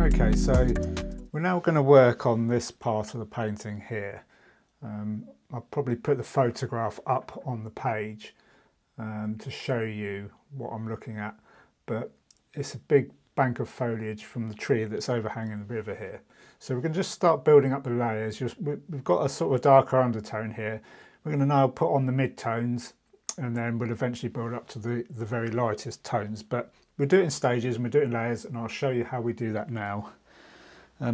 Okay, so we're now going to work on this part of the painting here. I'll probably put the photograph up on the page to show you what I'm looking at, but it's a big bank of foliage from the tree that's overhanging the river here. So we're going to just start building up the layers. We've got a sort of darker undertone here. We're going to now put on the mid-tones, and then we'll eventually build up to the very lightest tones. But we'll do it in stages and we'll do it in layers, and I'll show you how we do that now.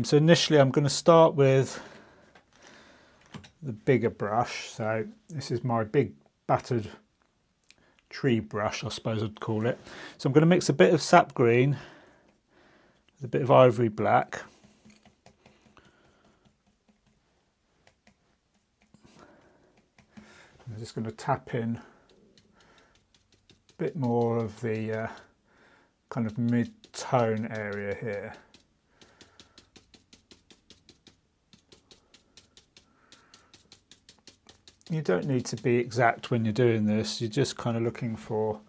So initially I'm going to start with the bigger brush. So this is my big battered tree brush, I suppose I'd call it. So I'm going to mix a bit of sap green with a bit of ivory black. I'm just going to tap in a bit more of the kind of mid-tone area here. You don't need to be exact when you're doing this, you're just kind of looking for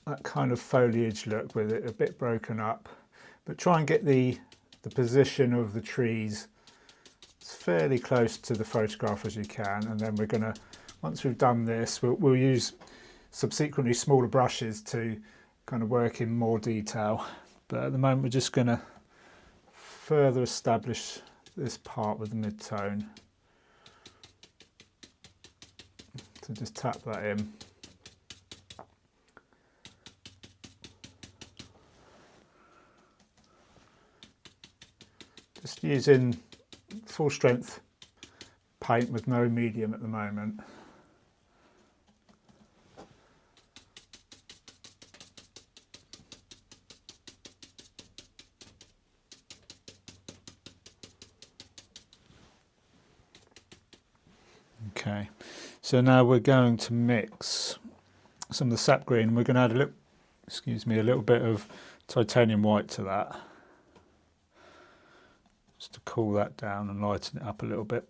that kind of foliage look with it a bit broken up, but try and get the position of the trees as fairly close to the photograph as you can. And then we're going to, once we've done this, we'll use subsequently smaller brushes to kind of work in more detail, but at the moment we're just going to further establish this part with the mid-tone. So just tap that in. Just using full strength paint with no medium at the moment. Okay, so now we're going to mix some of the sap green. We're going to add a little bit of titanium white to that, just to cool that down and lighten it up a little bit.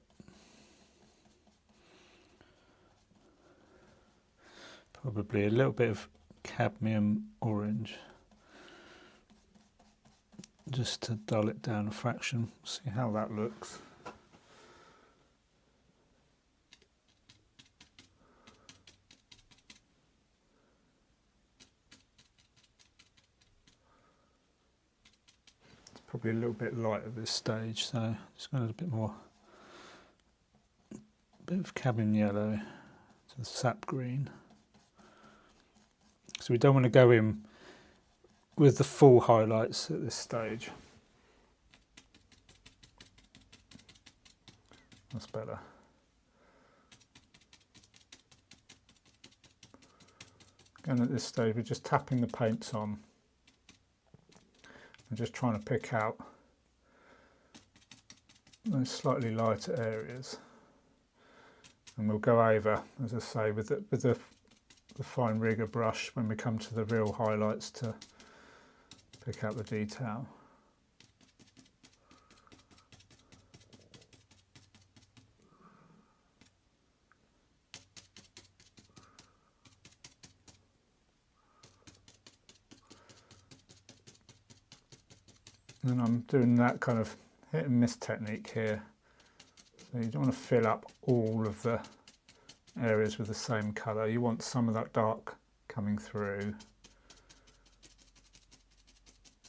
Probably a little bit of cadmium orange, just to dull it down a fraction. See how that looks. Probably a little bit light at this stage, so just going to add a bit of cadmium yellow to the sap green. So we don't want to go in with the full highlights at this stage. That's better. And at this stage we're just tapping the paints on. I'm just trying to pick out those slightly lighter areas, and we'll go over, as I say, with the fine rigger brush when we come to the real highlights to pick out the detail. And I'm doing that kind of hit and miss technique here. So you don't want to fill up all of the areas with the same colour. You want some of that dark coming through.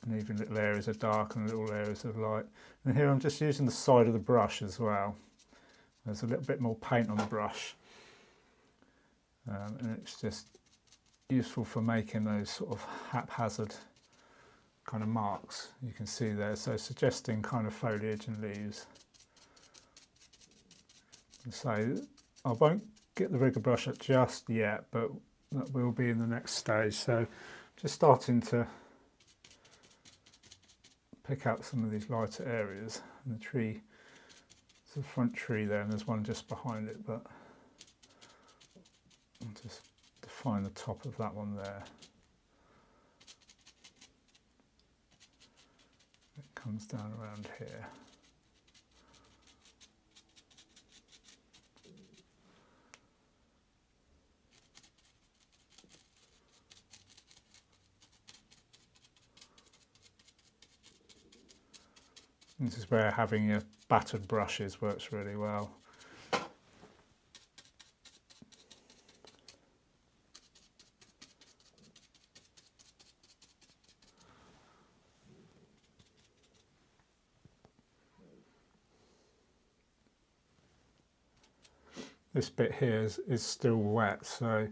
And even little areas are dark and little areas are light. And here I'm just using the side of the brush as well. There's a little bit more paint on the brush. And it's just useful for making those sort of haphazard kind of marks you can see there, so suggesting kind of foliage and leaves. So I won't get the rigger brush up just yet, but that will be in the next stage. So just starting to pick out some of these lighter areas. And the tree, there's a front tree there and there's one just behind it, but I'll just define the top of that one there. Comes down around here. This is where having your battered brushes works really well. This bit here is still wet, so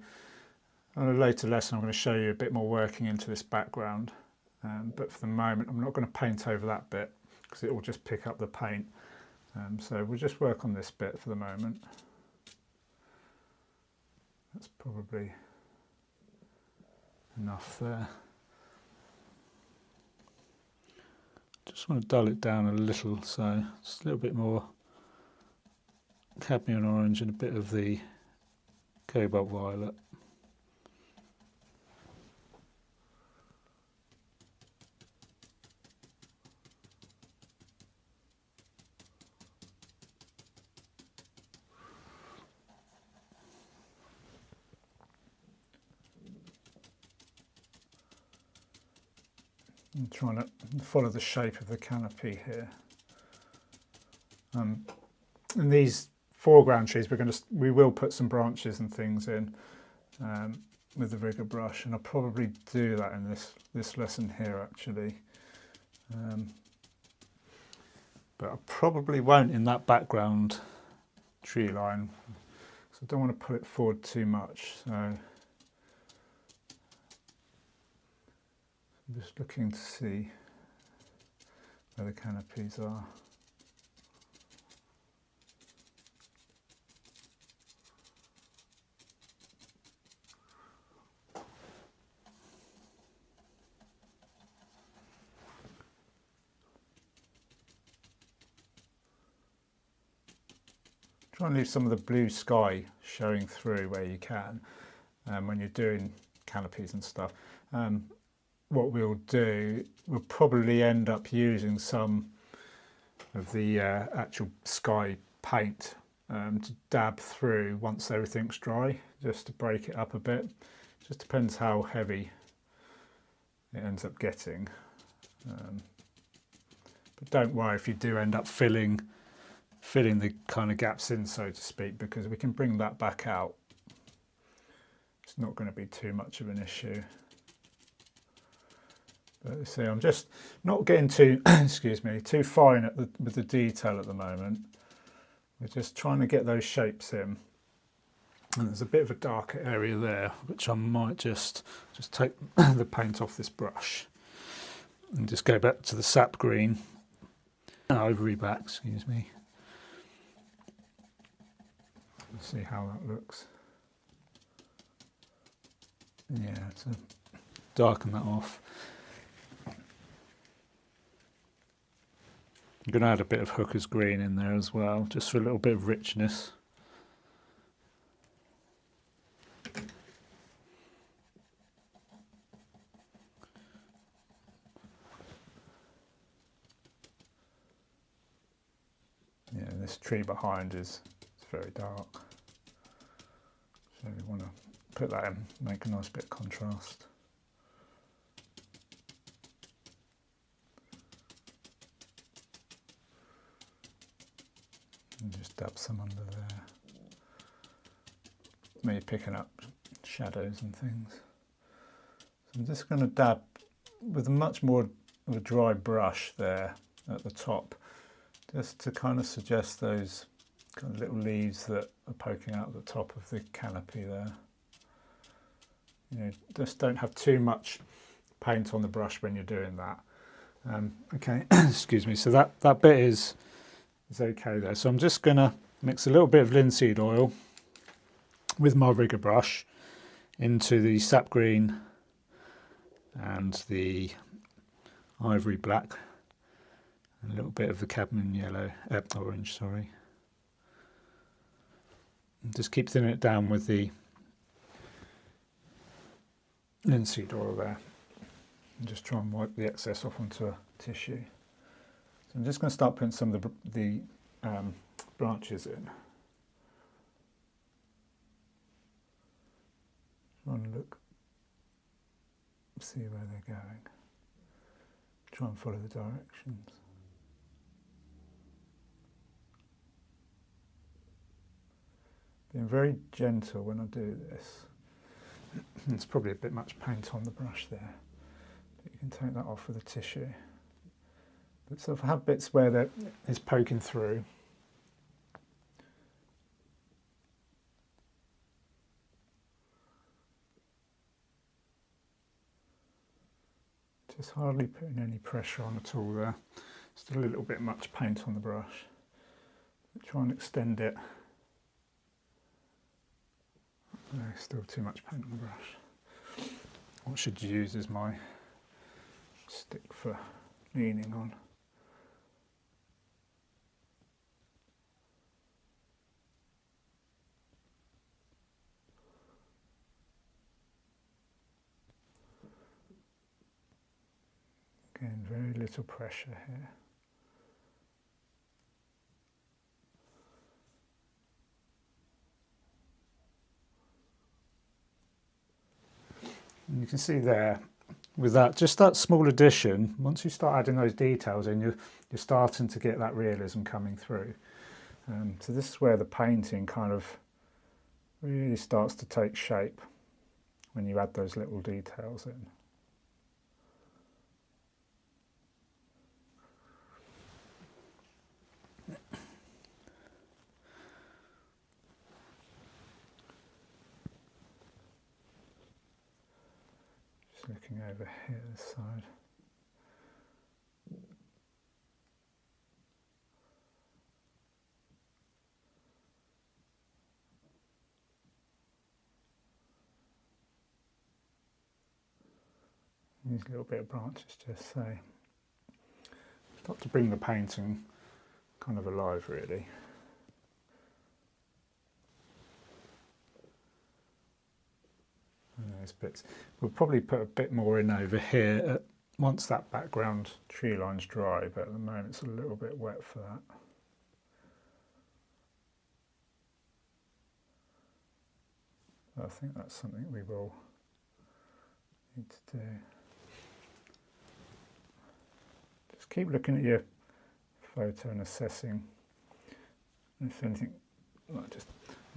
on a later lesson I'm going to show you a bit more working into this background, but for the moment I'm not going to paint over that bit because it will just pick up the paint, so we'll just work on this bit for the moment. That's probably enough there. Just want to dull it down a little, so just a little bit more cadmium orange and a bit of the cobalt violet. I'm trying to follow the shape of the canopy here. And these foreground trees, we will put some branches and things in with the rigger brush, and I'll probably do that in this lesson here actually. But I probably won't in that background tree line, so I don't want to pull it forward too much. So I'm just looking to see where the canopies are. Try and leave some of the blue sky showing through where you can when you're doing canopies and stuff. What we'll do, we'll probably end up using some of the actual sky paint to dab through once everything's dry, just to break it up a bit. Just depends how heavy it ends up getting. But don't worry if you do end up filling the kind of gaps in, so to speak, because we can bring that back out. It's not going to be too much of an issue. But see, I'm just not getting too, excuse me, too fine with the detail at the moment. We're just trying to get those shapes in. And there's a bit of a darker area there, which I might just take the paint off this brush and just go back to the sap green, ivory black, excuse me. Let's see how that looks. Yeah, to darken that off. I'm going to add a bit of Hooker's green in there as well, just for a little bit of richness. Yeah, this tree behind is very dark, so we want to put that in, make a nice bit of contrast. And just dab some under there. Maybe picking up shadows and things. So I'm just going to dab with much more of a dry brush there at the top, just to kind of suggest those kind of little leaves that are poking out at the top of the canopy there. You know, just don't have too much paint on the brush when you're doing that. Okay, excuse me. So that bit is okay there. So I'm just going to mix a little bit of linseed oil with my rigger brush into the sap green and the ivory black, and a little bit of the cadmium yellow, orange, sorry. And just keep thinning it down with the linseed oil there, and just try and wipe the excess off onto a tissue. So I'm just going to start putting some of the branches in. Try and look, see where they're going. Try and follow the directions. Being very gentle when I do this. It's probably a bit much paint on the brush there, but you can take that off with a tissue. But so if I have bits where that is poking through, just hardly putting any pressure on at all there. Still a little bit much paint on the brush. But try and extend it. No, still too much paint on the brush. What I should use is my stick for leaning on. Again, very little pressure here. And you can see there, with that, just that small addition, once you start adding those details in, you're starting to get that realism coming through. So this is where the painting kind of really starts to take shape, when you add those little details in. Just looking over here, this side. These little bit of branches just say, start to bring the painting kind of alive really. And those bits. We'll probably put a bit more in over here once that background tree line's dry, but at the moment it's a little bit wet for that. I think that's something we will need to do. Just keep looking at your photo and assessing. And if anything,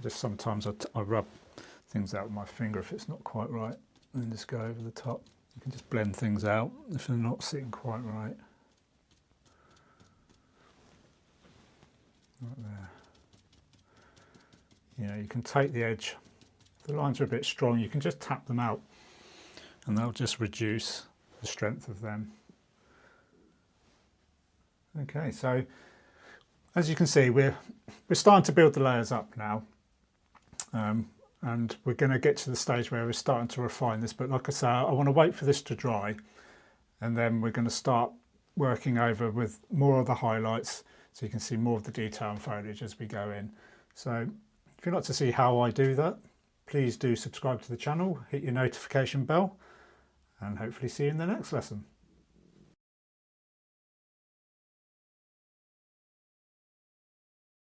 just sometimes I rub things out with my finger if it's not quite right, and then just go over the top. You can just blend things out if they're not sitting quite right. Right there. You know, you can take the edge. If the lines are a bit strong, you can just tap them out and they'll just reduce the strength of them. Okay, so as you can see, we're starting to build the layers up now. And we're going to get to the stage where we're starting to refine this, but like I say, I want to wait for this to dry, and then we're going to start working over with more of the highlights, so you can see more of the detail and foliage as we go in. So if you'd like to see how I do that, please do subscribe to the channel, hit your notification bell, and hopefully see you in the next lesson.